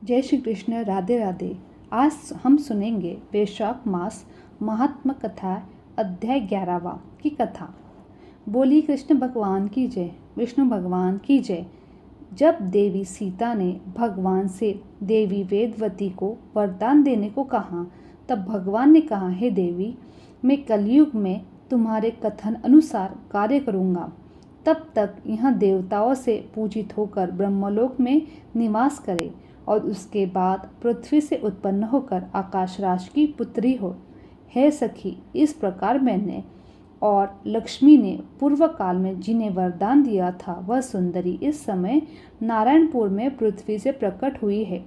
जय श्री कृष्ण। राधे राधे। आज हम सुनेंगे वैशाख मास महात्म कथा अध्याय 11वां की कथा। बोली कृष्ण भगवान की जय, विष्णु भगवान की जय। जब देवी सीता ने भगवान से देवी वेदवती को वरदान देने को कहा, तब भगवान ने कहा, हे देवी, मैं कलयुग में तुम्हारे कथन अनुसार कार्य करूँगा। तब तक यह देवताओं से पूजित होकर ब्रह्मलोक में निवास करे और उसके बाद पृथ्वी से उत्पन्न होकर आकाशराज की पुत्री हो। हे सखी, इस प्रकार मैंने और लक्ष्मी ने पूर्व काल में जिन्हें वरदान दिया था, वह सुंदरी इस समय नारायणपुर में पृथ्वी से प्रकट हुई है।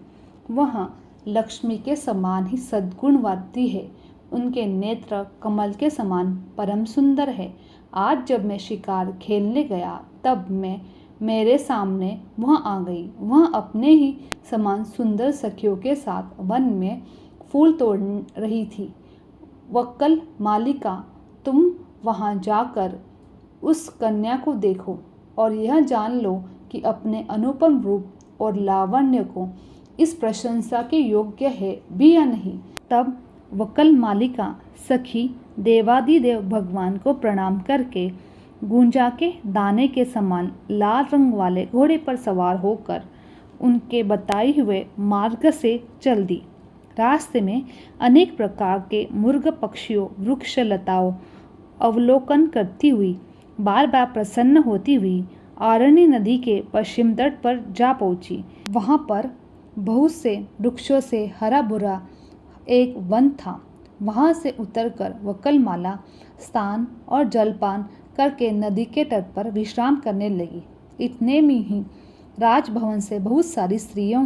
वह लक्ष्मी के समान ही सद्गुणवती है। उनके नेत्र कमल के समान परम सुंदर है। आज जब मैं शिकार खेलने गया, तब मेरे सामने वह आ गई। वह अपने ही समान सुंदर सखियों के साथ वन में फूल तोड़ रही थी। वक्कल मालिका, तुम वहां जाकर उस कन्या को देखो और यह जान लो कि अपने अनुपम रूप और लावण्य को इस प्रशंसा के योग्य है भी या नहीं। तब वक्कल मालिका सखी देवादिदेव भगवान को प्रणाम करके गुंजा के दाने के समान लाल रंग वाले घोड़े पर सवार होकर उनके बताए हुए मार्ग से चल दी। रास्ते में अनेक प्रकार के मुर्ग पक्षियों, वृक्ष लताओं अवलोकन करती हुई, बार बार प्रसन्न होती हुई आरण्य नदी के पश्चिम तट पर जा पहुंची। वहां पर बहुत से वृक्षों से हरा भरा एक वन था। वहां से उतरकर वक्कलमाला स्नान और जलपान करके नदी के तट पर विश्राम करने लगी। इतने में ही राजभवन से बहुत सारी स्त्रियों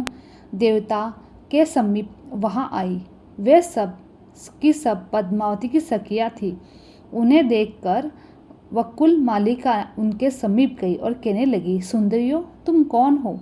देवता के समीप वहां आई। वे सब की सब पद्मावती की सखियां थी। उन्हें देखकर वक्कुल मालिका उनके समीप गई और कहने लगी, सुंदरियों, तुम कौन हो?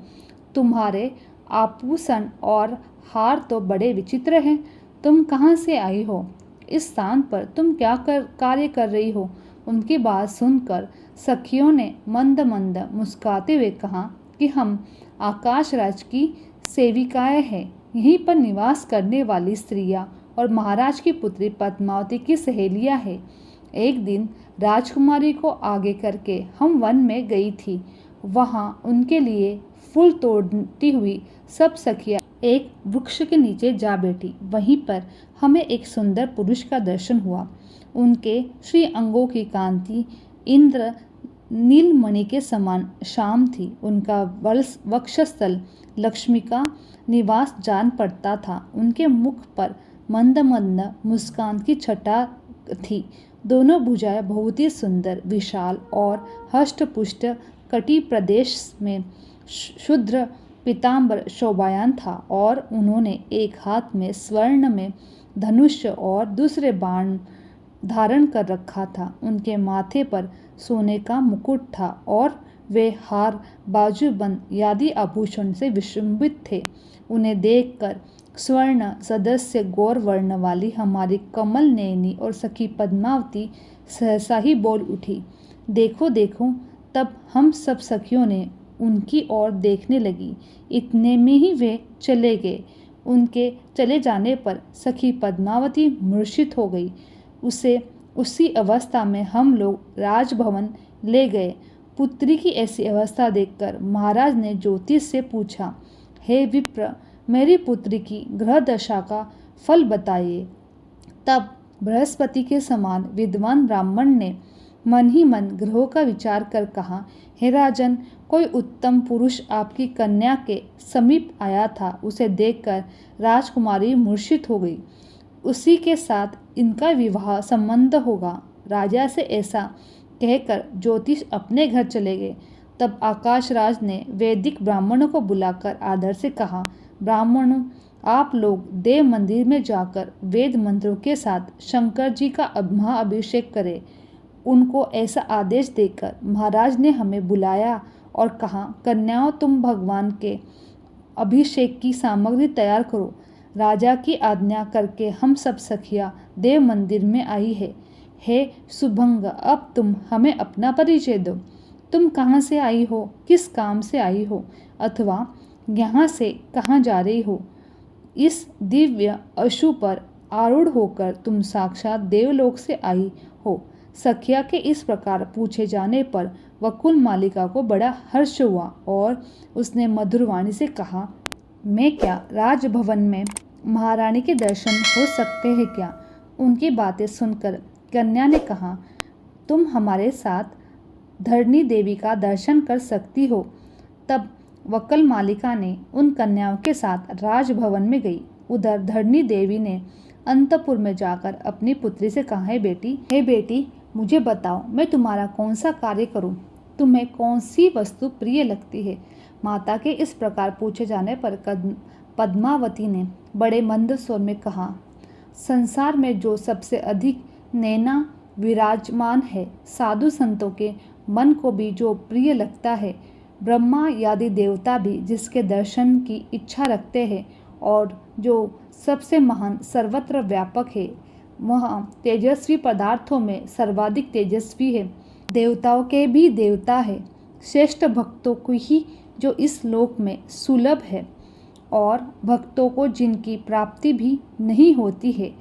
तुम्हारे आभूषण और हार तो बड़े विचित्र हैं। तुम कहाँ से आई हो? इस स्थान पर तुम क्या कार्य कर रही हो? उनकी बात सुनकर सखियों ने मंद मंद मुस्कुराते हुए कहा कि हम आकाशराज की सेविकाएं हैं, यहीं पर निवास करने वाली स्त्रियां और महाराज की पुत्री पद्मावती की सहेलियां हैं। एक दिन राजकुमारी को आगे करके हम वन में गई थी। वहां उनके लिए फूल तोड़ती हुई सब सखियां एक वृक्ष के नीचे जा बैठी। वहीं पर हमें एक सुंदर पुरुष का दर्शन हुआ। उनके श्री अंगों की कांति इंद्र नीलमणि के समान श्याम थी। उनका वक्षस्थल लक्ष्मी का निवास जान पड़ता था। उनके मुख पर मंद मंद मुस्कान की छटा थी। दोनों भुजाएं बहुत ही सुंदर, विशाल और हष्टपुष्ट कटी प्रदेश में शुद्र पीताम्बर शोभायान था और उन्होंने एक हाथ में स्वर्ण में धनुष और दूसरे बाण धारण कर रखा था। उनके माथे पर सोने का मुकुट था और वे हार, बाजूबंद आदि आभूषण से विशुंभित थे। उन्हें देखकर स्वर्ण सदस्य गौर वर्ण वाली हमारी कमल नयनी और सखी पद्मावती सहसा ही बोल उठी, देखो देखो। तब हम सब सखियों ने उनकी ओर देखने लगी। इतने में ही वे चले गए। उनके चले जाने पर सखी पद्मावती मूर्छित हो गई। उसे उसी अवस्था में हम लोग राजभवन ले गए। पुत्री की ऐसी अवस्था देखकर महाराज ने ज्योतिष से पूछा, हे विप्र, मेरी पुत्री की ग्रह दशा का फल बताइए। तब बृहस्पति के समान विद्वान ब्राह्मण ने मन ही मन ग्रहों का विचार कर कहा, हे राजन, कोई उत्तम पुरुष आपकी कन्या के समीप आया था। उसे देखकर राजकुमारी मूर्छित हो गई। उसी के साथ इनका विवाह संबंध होगा। राजा से ऐसा कहकर ज्योतिष अपने घर चले गए। तब आकाशराज ने वैदिक ब्राह्मणों को बुलाकर आदर से कहा, ब्राह्मणों, आप लोग देव मंदिर में जाकर वेद मंत्रों के साथ शंकर जी का महाअभिषेक करें। उनको ऐसा आदेश देकर महाराज ने हमें बुलाया और कहा, कन्याओं, तुम भगवान के अभिषेक की सामग्री तैयार करो। राजा की आज्ञा करके हम सब सखियां देव मंदिर में आई है। हे सुभंग, अब तुम हमें अपना परिचय दो। तुम कहाँ से आई हो? किस काम से आई हो? अथवा यहाँ से कहाँ जा रही हो? इस दिव्य अश्व पर आरूढ़ होकर तुम साक्षात देवलोक से आई हो। सखिया के इस प्रकार पूछे जाने पर वकुल मालिका को बड़ा हर्ष हुआ और उसने मधुर वाणी से कहा, मैं क्या राजभवन में महारानी के दर्शन हो सकते हैं क्या? उनकी बातें सुनकर कन्या ने कहा, तुम हमारे साथ धरणी देवी का दर्शन कर सकती हो। तब वक्ल मालिका ने उन कन्याओं के साथ राजभवन में गई। उधर धरणी देवी ने अंतपुर में जाकर अपनी पुत्री से कहा, हे बेटी, मुझे बताओ, मैं तुम्हारा कौन सा कार्य करूं? तुम्हें कौन सी वस्तु प्रिय लगती है? माता के इस प्रकार पूछे जाने पर पद्मावती ने बड़े मंद स्वर में कहा, संसार में जो सबसे अधिक नैना विराजमान है, साधु संतों के मन को भी जो प्रिय लगता है, ब्रह्मा आदि देवता भी जिसके दर्शन की इच्छा रखते हैं और जो सबसे महान सर्वत्र व्यापक है, वह तेजस्वी पदार्थों में सर्वाधिक तेजस्वी है, देवताओं के भी देवता है, श्रेष्ठ भक्तों को ही जो इस लोक में सुलभ है और भक्तों को जिनकी प्राप्ति भी नहीं होती है,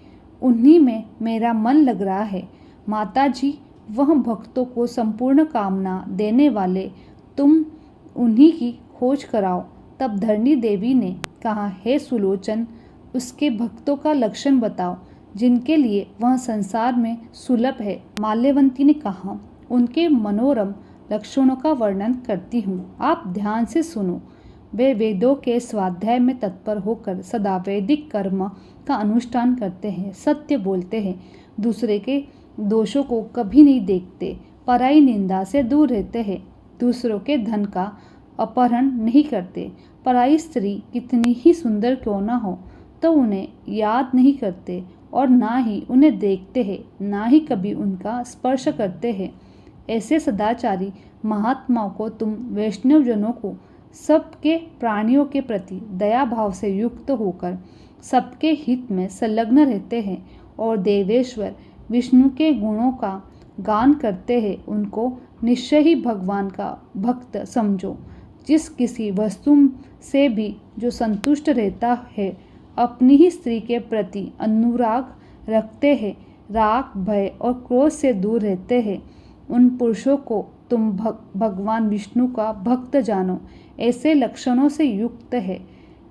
उन्हीं में मेरा मन लग रहा है। माता जी, वह भक्तों को संपूर्ण कामना देने वाले तुम उन्हीं की खोज कराओ। तब धरणी देवी ने कहा, हे सुलोचन, उसके भक्तों का लक्षण बताओ जिनके लिए वह संसार में सुलभ है। माल्यवंती ने कहा, उनके मनोरम लक्षणों का वर्णन करती हूँ, आप ध्यान से सुनो। वे वेदों के स्वाध्याय में तत्पर होकर सदा वैदिक कर्म का अनुष्ठान करते हैं, सत्य बोलते हैं, दूसरे के दोषों को कभी नहीं देखते, पराई निंदा से दूर रहते हैं, दूसरों के धन का अपहरण नहीं करते, पराई स्त्री कितनी ही सुंदर क्यों ना हो तो उन्हें याद नहीं करते और ना ही उन्हें देखते हैं, ना ही कभी उनका स्पर्श करते हैं। ऐसे सदाचारी महात्माओं को तुम वैष्णव जनों को सबके प्राणियों के प्रति दया भाव से युक्त होकर सबके हित में संलग्न रहते हैं और देवेश्वर विष्णु के गुणों का गान करते हैं, उनको निश्चय ही भगवान का भक्त समझो। जिस किसी वस्तु से भी जो संतुष्ट रहता है, अपनी ही स्त्री के प्रति अनुराग रखते हैं, राग भय और क्रोध से दूर रहते हैं, उन पुरुषों को तुम भगवान विष्णु का भक्त जानो। ऐसे लक्षणों से युक्त है,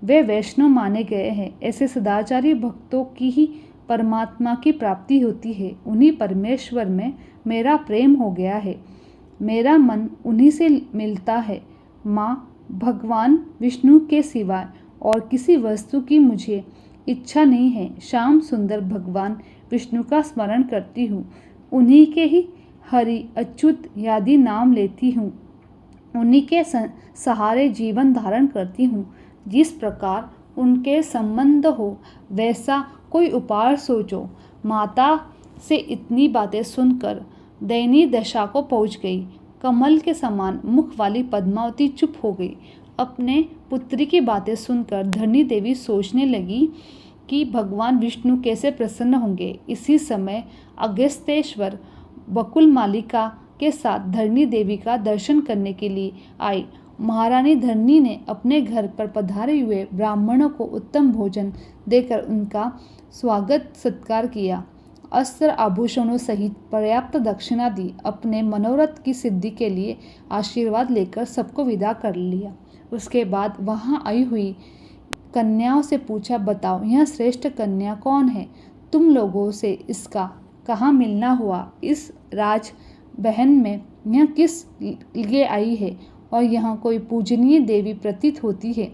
वे वैष्णव माने गए हैं। ऐसे सदाचारी भक्तों की ही परमात्मा की प्राप्ति होती है। उन्हीं परमेश्वर में मेरा प्रेम हो गया है, मेरा मन उन्हीं से मिलता है। माँ, भगवान विष्णु के सिवाय और किसी वस्तु की मुझे इच्छा नहीं है। श्याम सुंदर भगवान विष्णु का स्मरण करती हूँ, उन्हीं के ही हरि अच्युत आदि नाम लेती हूँ, उन्हीं के सहारे जीवन धारण करती हूँ। जिस प्रकार उनके संबंध हो वैसा कोई उपाय सोचो। माता से इतनी बातें सुनकर दयनीय दशा को पहुँच गई। कमल के समान मुख वाली पद्मावती चुप हो गई। अपने पुत्री की बातें सुनकर धरणी देवी सोचने लगी कि भगवान विष्णु कैसे प्रसन्न होंगे। इसी समय अगस्त्येश्वर वकुल मालिका के साथ धरणी देवी का दर्शन करने के लिए आई। महारानी धरणी ने अपने घर पर पधारे हुए ब्राह्मणों को उत्तम भोजन देकर उनका स्वागत सत्कार किया, अस्त्र आभूषणों सहित पर्याप्त दक्षिणा दी, अपने मनोरथ की सिद्धि के लिए आशीर्वाद लेकर सबको विदा कर लिया। उसके बाद वहां आई हुई कन्याओं से पूछा, बताओ यह श्रेष्ठ कन्या कौन है? तुम लोगों से इसका कहाँ मिलना हुआ? इस राज बहन में यह किस लिए आई है और यहाँ कोई पूजनीय देवी प्रतीत होती है?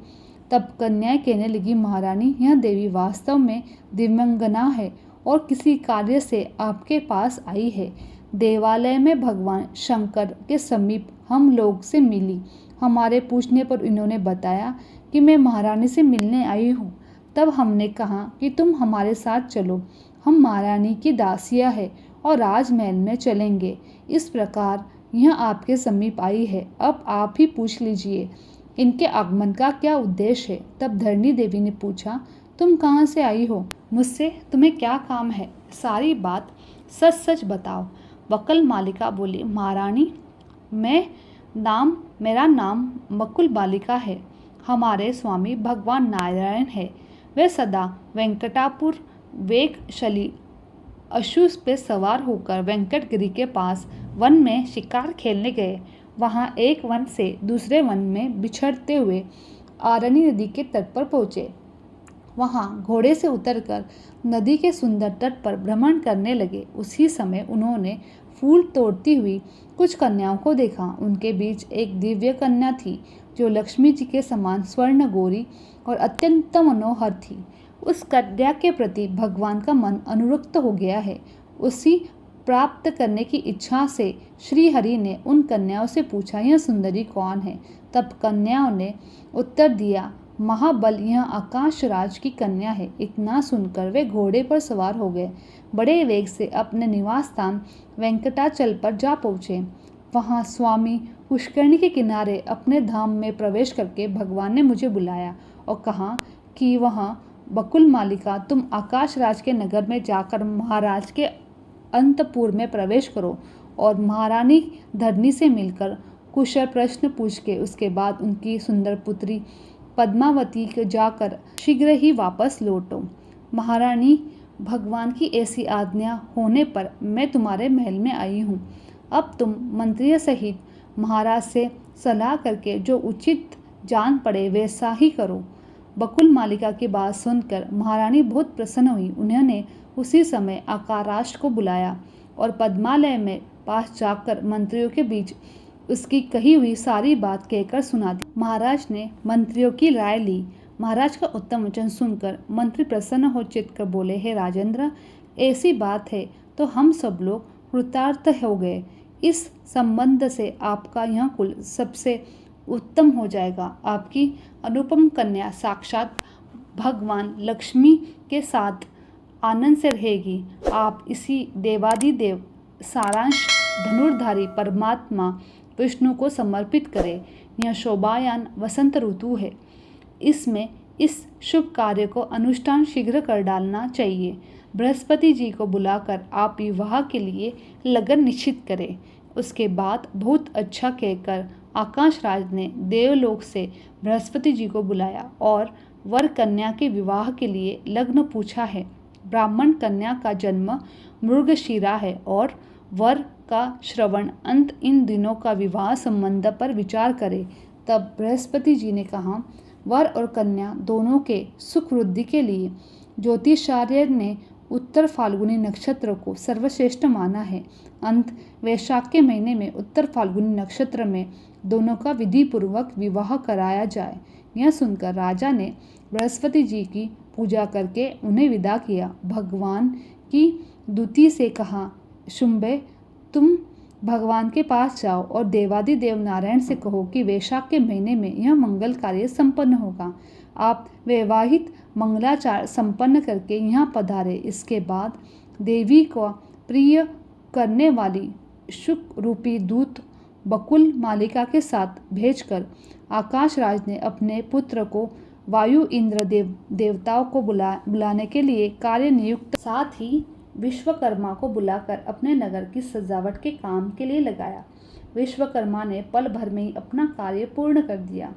तब कन्याएं कहने लगी, महारानी, यह देवी वास्तव में दिव्यांगना है और किसी कार्य से आपके पास आई है। देवालय में भगवान शंकर के समीप हम लोग से मिली। हमारे पूछने पर इन्होंने बताया कि मैं महारानी से मिलने आई हूँ। तब हमने कहा कि तुम हमारे साथ चलो, हम महारानी की दासियाँ हैं और राजमहल में चलेंगे। इस प्रकार यह आपके समीप आई है। अब आप ही पूछ लीजिए इनके आगमन का क्या उद्देश्य है। तब धरणी देवी ने पूछा, तुम कहाँ से आई हो? मुझसे तुम्हें क्या काम है? सारी बात सच सच बताओ। वकुल मालिका बोली, महारानी, मेरा नाम वकुल बालिका है। हमारे स्वामी भगवान नारायण है। वे सदा वेंकटापुर वेगशली अश्व पे सवार होकर वेंकटगिरी के पास वन में शिकार खेलने गए। वहाँ एक वन से दूसरे वन में बिछड़ते हुए आरणी नदी के तट पर पहुँचे। वहाँ घोड़े से उतरकर नदी के सुंदर तट पर भ्रमण करने लगे। उसी समय उन्होंने फूल तोड़ती हुई कुछ कन्याओं को देखा। उनके बीच एक दिव्य कन्या थी जो लक्ष्मी जी के समान स्वर्ण गोरी और अत्यंत मनोहर थी। उस कन्या के प्रति भगवान का मन अनुरक्त हो गया है। उसी प्राप्त करने की इच्छा से श्री हरि ने उन कन्याओं से पूछा, यह सुंदरी कौन है? तब कन्याओं ने उत्तर दिया, महाबल, यह आकाश राज की कन्या है। इतना सुनकर वे घोड़े पर सवार हो गए। बड़े वेग से अपने निवास स्थान वेंकटाचल पर जा पहुँचे। वहाँ स्वामी पुष्करणी के किनारे अपने धाम में प्रवेश करके भगवान ने मुझे बुलाया और कहा कि वहाँ बकुल मालिका, तुम आकाश राज के नगर में जाकर महाराज के अंतपुर में प्रवेश करो और महारानी धरनी से मिलकर कुशल प्रश्न पूछ के उसके बाद उनकी सुंदर पुत्री पद्मावती को जाकर शीघ्र ही वापस लौटो। महारानी, भगवान की ऐसी आज्ञा होने पर मैं तुम्हारे महल में आई हूँ। अब तुम मंत्रियों सहित महाराज से सलाह करके जो उचित जान पड़े वैसा ही करो। बकुल मालिका की बात सुनकर महारानी बहुत प्रसन्न हुई। उन्होंने उसी समय आकाराश को बुलाया और पद्मालय में पास जाकर मंत्रियों के बीच उसकी कही हुई सारी बात कहकर सुना दी। महाराज ने मंत्रियों की राय ली। महाराज का उत्तम वचन सुनकर मंत्री प्रसन्न हो चित्त कर बोले, हे राजेंद्र, ऐसी बात है तो हम सब लोग कृतार्थ हो गए। इस संबंध से आपका यह कुल सबसे उत्तम हो जाएगा। आपकी अनुपम कन्या साक्षात भगवान लक्ष्मी के साथ आनंद से रहेगी। आप इसी देवादिदेव सारांश धनुर्धारी परमात्मा विष्णु को समर्पित करें। यह शोभायान वसंत ऋतु है। इसमें इस शुभ कार्य को अनुष्ठान शीघ्र कर डालना चाहिए। बृहस्पति जी को बुलाकर आप विवाह के लिए लगन निश्चित करें। उसके बाद बहुत अच्छा कहकर आकाश राज ने देवलोक से बृहस्पति जी को बुलाया और वर कन्या के विवाह के लिए लग्न पूछा है। ब्राह्मण कन्या का जन्म मृगशिरा है और वर का श्रवण अंत इन दिनों का विवाह संबंध पर विचार करे। तब बृहस्पति जी ने कहा, वर और कन्या दोनों के सुख वृद्धि के लिए ज्योतिषाचार्य ने उत्तर फाल्गुनी नक्षत्र को सर्वश्रेष्ठ माना है। अंत वैशाख के महीने में उत्तर फाल्गुनी नक्षत्र में दोनों का विधि पूर्वक विवाह कराया जाए। यह सुनकर राजा ने बृहस्पति जी की पूजा करके उन्हें विदा किया। भगवान की दूती से कहा, शुंभे, तुम भगवान के पास जाओ और देवादिदेव नारायण से कहो कि वैशाख के महीने में यह मंगल कार्य संपन्न होगा। आप वैवाहिक मंगलाचार संपन्न करके यहाँ पधारे। इसके बाद देवी को प्रिय करने वाली शुक रूपी दूत बकुल मालिका के साथ भेजकर आकाश राज ने अपने पुत्र को वायु इंद्र देवताओं को बुलाने के लिए कार्य नियुक्त, साथ ही विश्वकर्मा को बुलाकर अपने नगर की सजावट के काम के लिए लगाया। विश्वकर्मा ने पल भर में ही अपना कार्य पूर्ण कर दिया।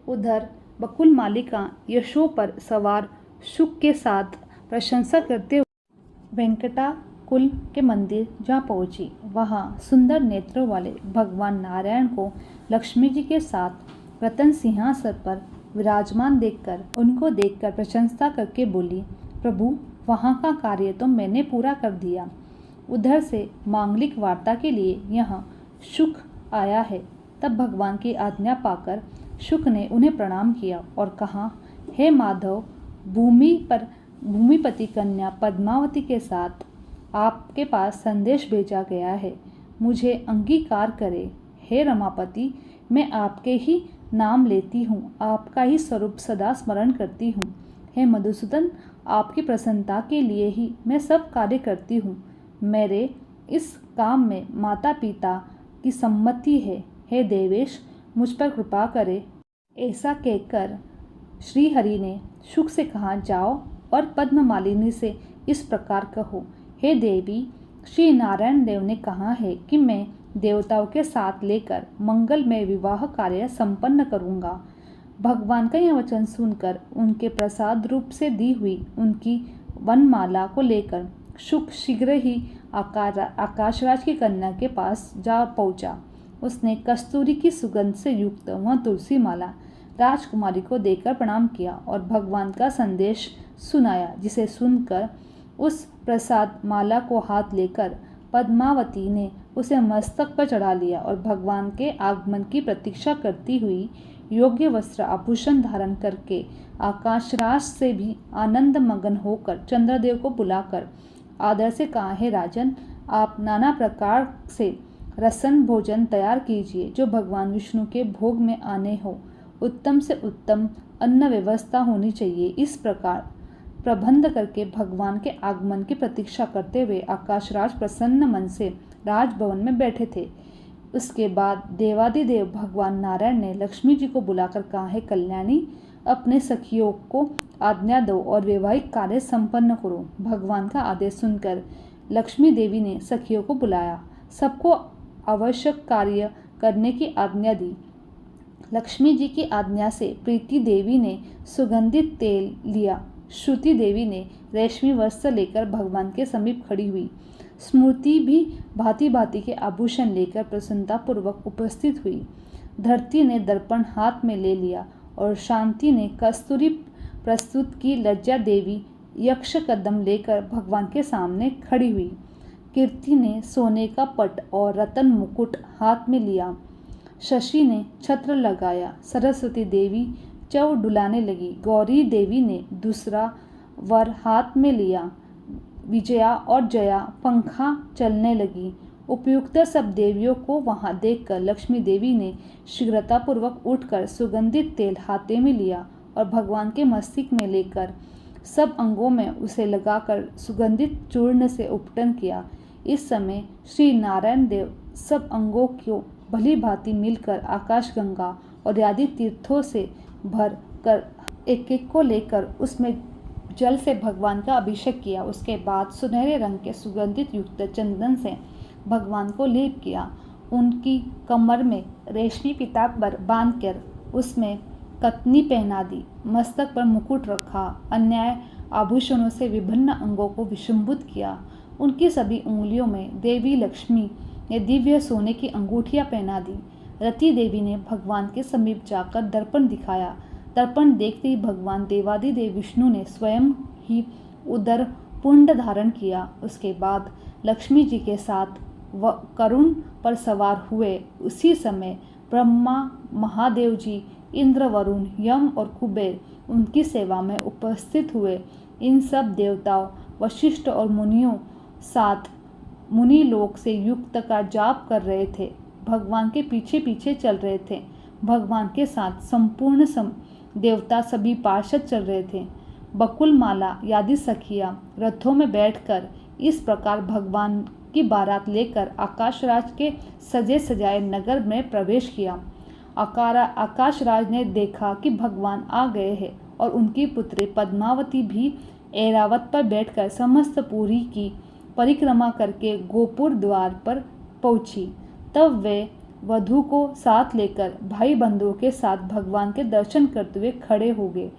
उधर बकुल मालिका यशो पर सवार शुक के साथ प्रशंसा करते हुए वेंकटाकुल के मंदिर जा पहुंची। वहां सुंदर नेत्रों वाले भगवान नारायण को लक्ष्मी जी के साथ रतन सिंहासन पर विराजमान उनको देखकर प्रशंसा करके बोली, प्रभु, वहाँ का कार्य तो मैंने पूरा कर दिया। उधर से मांगलिक वार्ता के लिए यहाँ शुक आया है। तब भगवान की आज्ञा पाकर शुक ने उन्हें प्रणाम किया और कहा, हे माधव, भूमिपति कन्या पद्मावती के साथ आपके पास संदेश भेजा गया है। मुझे अंगीकार करे। हे रमापति, मैं आपके ही नाम लेती हूँ, आपका ही स्वरूप सदा स्मरण करती हूँ। हे मधुसूदन, आपकी प्रसन्नता के लिए ही मैं सब कार्य करती हूँ। मेरे इस काम में माता पिता की सम्मति है। हे देवेश, मुझ पर कृपा करे। ऐसा कहकर श्री हरि ने शुक से कहा, जाओ और पद्म मालिनी से इस प्रकार कहो, हे देवी, श्री नारायण देव ने कहा है कि मैं देवताओं के साथ लेकर मंगलमय विवाह कार्य संपन्न करूँगा। भगवान का यह वचन सुनकर उनके प्रसाद रूप से दी हुई उनकी वनमाला को लेकर शुक शीघ्र ही आकाशराज की कन्या के पास जा पहुंचा। उसने कस्तूरी की सुगंध से युक्त वह तुलसी माला राजकुमारी को देकर प्रणाम किया और भगवान का संदेश सुनाया, जिसे सुनकर उस प्रसाद माला को हाथ लेकर पद्मावती ने उसे मस्तक पर चढ़ा लिया और भगवान के आगमन की प्रतीक्षा करती हुई योग्य वस्त्र आभूषण धारण करके आकाशराज से भी आनंद मगन होकर चंद्रदेव को बुलाकर आदर से कहा, हे राजन, आप नाना प्रकार से रसन भोजन तैयार कीजिए जो भगवान विष्णु के भोग में आने हो। उत्तम से उत्तम अन्न व्यवस्था होनी चाहिए। इस प्रकार प्रबंध करके भगवान के आगमन की प्रतीक्षा करते हुए आकाशराज प्रसन्न मन से राजभवन में बैठे थे। उसके बाद देवादिदेव भगवान नारायण ने लक्ष्मी जी को बुलाकर कहा, है कल्याणी, अपने सखियों को आज्ञा दो और वैवाहिक कार्य संपन्न करो। भगवान का आदेश सुनकर लक्ष्मी देवी ने सखियों को बुलाया, सबको आवश्यक कार्य करने की आज्ञा दी। लक्ष्मी जी की आज्ञा से प्रीति देवी ने सुगंधित तेल लिया, श्रुति देवी ने रेशमी वस्त्र लेकर भगवान के समीप खड़ी हुई, स्मृति भी भांति भांति के आभूषण लेकर प्रसन्नतापूर्वक उपस्थित हुई, धरती ने दर्पण हाथ में ले लिया और शांति ने कस्तूरी प्रस्तुत की लज्जा देवी यक्ष कदम लेकर भगवान के सामने खड़ी हुई, कीर्ति ने सोने का पट और रतन मुकुट हाथ में लिया, शशि ने छत्र लगाया, सरस्वती देवी चौ डुलाने लगी, गौरी देवी ने दूसरा वर हाथ में लिया, विजया और जया पंखा चलने लगी। उपयुक्त सब देवियों को वहां देखकर लक्ष्मी देवी ने शीघ्रतापूर्वक उठकर सुगंधित तेल हाथे में लिया और भगवान के मस्तक में लेकर सब अंगों में उसे लगाकर सुगंधित चूर्ण से उपटन किया। इस समय श्री नारायण देव सब अंगों को भली भांति मिलकर आकाश गंगा और आदि तीर्थों से भर कर एक एक को लेकर उसमें जल से भगवान का अभिषेक किया। उसके बाद सुनहरे रंग के सुगंधित युक्त चंदन से भगवान को लेप किया। उनकी कमर में रेशमी पीताम्बर बांधकर उसमें कतनी पहना दी, मस्तक पर मुकुट रखा, अन्य आभूषणों से विभिन्न अंगों को विशुंभित किया। उनकी सभी उंगलियों में देवी लक्ष्मी ने दिव्य सोने की अंगूठियां पहना दी। रति देवी ने भगवान के समीप जाकर दर्पण दिखाया। दर्पण देखते ही भगवान देवादिदेव विष्णु ने स्वयं ही उदर पुंड धारण किया। उसके बाद लक्ष्मी जी के साथ करुण पर सवार हुए। उसी समय ब्रह्मा, महादेव जी, इंद्र, वरुण, यम और कुबेर उनकी सेवा में उपस्थित हुए। इन सब देवताओं, वशिष्ठ और मुनियों साथ मुनि लोक से युक्त का जाप कर रहे थे, भगवान के पीछे पीछे चल रहे थे। भगवान के साथ संपूर्ण देवता सभी पार्षद चल रहे थे। बकुल माला आदि सखियां रथों में बैठकर इस प्रकार भगवान की बारात लेकर आकाशराज के सजे सजाए नगर में प्रवेश किया। आकाशराज ने देखा कि भगवान आ गए हैं और उनकी पुत्री पद्मावती भी ऐरावत पर बैठकर समस्त पुरी की परिक्रमा करके गोपुर द्वार पर पहुंची। तब वे वधू को साथ लेकर भाई बंधुओं के साथ भगवान के दर्शन करते हुए खड़े हो गए।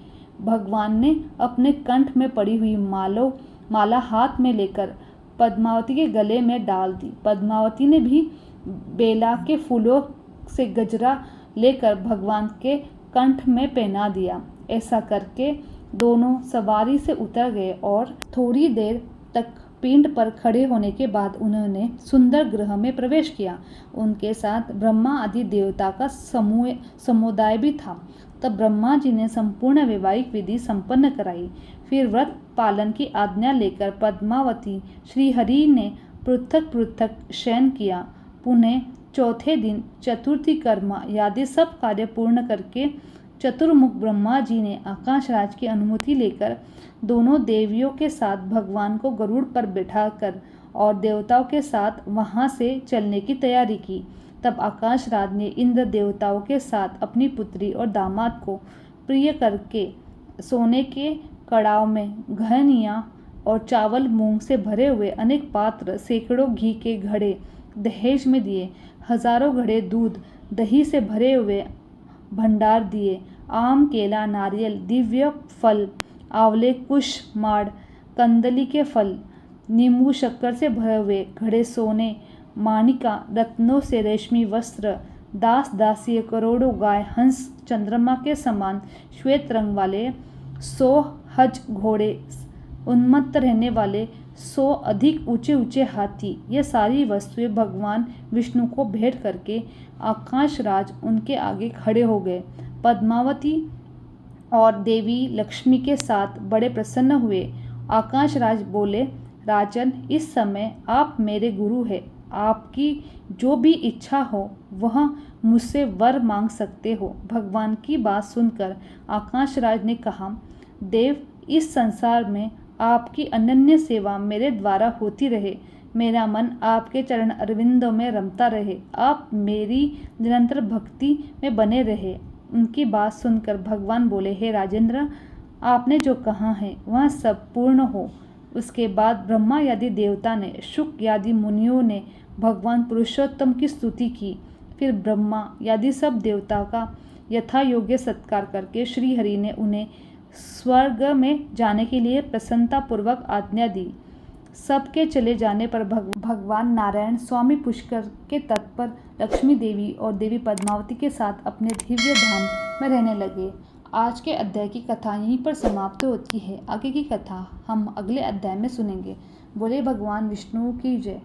भगवान ने अपने कंठ में पड़ी हुई माला हाथ में लेकर पद्मावती के गले में डाल दी। पद्मावती ने भी बेला के फूलों से गजरा लेकर भगवान के कंठ में पहना दिया। ऐसा करके दोनों सवारी से उतर गए और थोड़ी देर तक पिंड पर खड़े होने के बाद उन्होंने सुंदर गृह में प्रवेश किया। उनके साथ ब्रह्मा आदि देवता का समुदाय भी था। तब ब्रह्मा जी ने संपूर्ण वैवाहिक विधि संपन्न कराई। फिर व्रत पालन की आज्ञा लेकर पद्मावती श्री हरि ने पृथक पृथक शयन किया। पुनः चौथे दिन चतुर्थी कर्म आदि सब कार्य पूर्ण करके चतुर्मुख ब्रह्मा जी ने आकाशराज की अनुमति लेकर दोनों देवियों के साथ भगवान को गरुड़ पर बैठाकर और देवताओं के साथ वहां से चलने की तैयारी की। तब आकाशराज ने इंद्र देवताओं के साथ अपनी पुत्री और दामाद को प्रिय करके सोने के कड़ाव में घनिया और चावल मूंग से भरे हुए अनेक पात्र, सैकड़ों घी के घड़े दहेज में दिए, हजारों घड़े दूध दही से भरे हुए भंडार दिए। आम, केला, नारियल, दिव्य फल, आंवले, कुश, माड़, कंदली के फल, नींबू, शक्कर से भरे हुए घड़े, सोने, माणिका, रत्नों से रेशमी वस्त्र, दास दासी, करोड़ों गाय, हंस, चंद्रमा के समान श्वेत रंग वाले 100 हज घोड़े, उन्मत्त रहने वाले 100 अधिक ऊंचे ऊंचे हाथी, ये सारी वस्तुएं भगवान विष्णु को भेंट करके आकाश राज उनके आगे खड़े हो गए। पद्मावती और देवी लक्ष्मी के साथ बड़े प्रसन्न हुए। आकाश राज बोले, राजन, इस समय आप मेरे गुरु हैं। आपकी जो भी इच्छा हो वह मुझसे वर मांग सकते हो। भगवान की बात सुनकर आकाश राज ने कहा, देव, इस संसार में आपकी अनन्य सेवा मेरे द्वारा होती रहे। मेरा मन आपके चरण अरविंदों में रमता रहे। आप मेरी निरंतर भक्ति में बने रहे। उनकी बात सुनकर भगवान बोले, हे राजेंद्र, आपने जो कहा है वह सब पूर्ण हो। उसके बाद ब्रह्मा आदि देवता ने, शुक आदि मुनियों ने भगवान पुरुषोत्तम की स्तुति की। फिर ब्रह्मा आदि सब देवता का यथा योग्य सत्कार करके श्री हरि ने उन्हें स्वर्ग में जाने के लिए प्रसन्नतापूर्वक आज्ञा दी। सबके चले जाने पर भगवान नारायण स्वामी पुष्कर के तट पर लक्ष्मी देवी और देवी पद्मावती के साथ अपने दिव्य धाम में रहने लगे। आज के अध्याय की कथा यहीं पर समाप्त होती है। आगे की कथा हम अगले अध्याय में सुनेंगे। बोले भगवान विष्णु की जय।